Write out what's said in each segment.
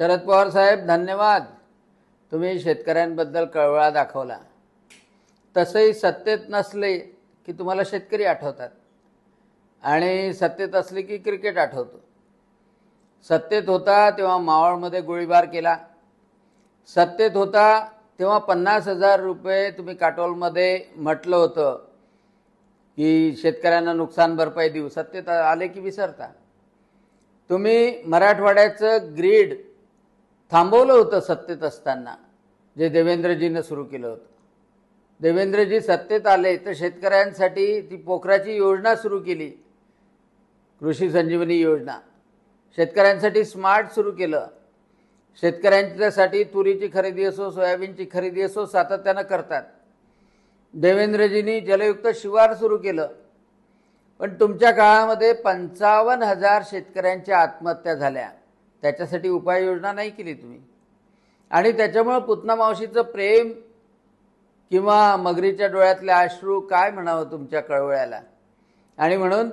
शरद पवार साहेब धन्यवाद, तुम्ही शेतकऱ्यांबद्दल कळवळा दाखवला। तसंही सत्तेत नसले की तुम्हाला शेतकरी आठवतात आणि सत्तेत असले की क्रिकेट आठवतो। सत्तेत होता तेव्हा मावळमध्ये गोळीबार केला, सत्तेत होता तेव्हा 50,000 रुपये तुम्ही काटोलमध्ये म्हटलं होतं की शेतकऱ्यांना नुकसान भरपाई देऊ। सत्तेत आले की विसरता। तुम्ही मराठवाड्याचं ग्रीड थांबवलं होतं सत्तेत असताना, जे देवेंद्रजीनं सुरू केलं होतं। देवेंद्रजी सत्तेत आले तर शेतकऱ्यांसाठी ती पोखराची योजना सुरू केली, कृषी संजीवनी योजना। शेतकऱ्यांसाठी स्मार्ट सुरू केलं। शेतकऱ्यांच्यासाठी तुरीची खरेदी असो, सोयाबीनची खरेदी असो, सातत्यानं करतात। देवेंद्रजींनी जलयुक्त शिवार सुरू केलं, पण तुमच्या काळामध्ये 55,000 शेतकऱ्यांच्या आत्महत्या झाल्या। त्याच्यासाठी उपाययोजना नाही केली तुम्ही, आणि त्याच्यामुळे पुतना मावशीचं प्रेम किंवा मगरीच्या डोळ्यातले अश्रू काय म्हणावं तुमच्या कळवळ्याला। आणि म्हणून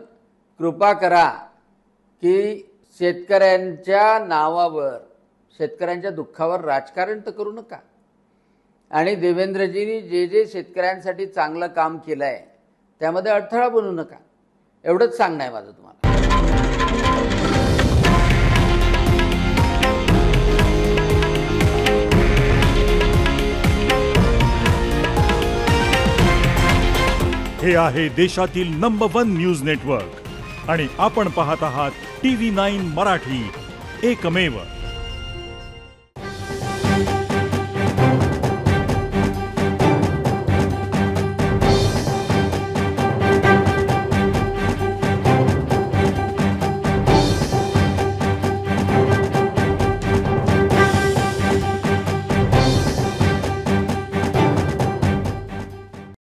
कृपा करा की शेतकऱ्यांच्या नावावर, शेतकऱ्यांच्या दुःखावर राजकारण तर करू नका, आणि देवेंद्रजींनी जे जे शेतकऱ्यांसाठी चांगलं काम केलं आहे त्यामध्ये अडथळा बनवू नका, एवढंच सांगणं आहे माझं तुम्हाला। हे आहे देशातील नंबर 1 न्यूज नेटवर्क आणि आपण पाहत आहात TV9 मराठी, एकमेव।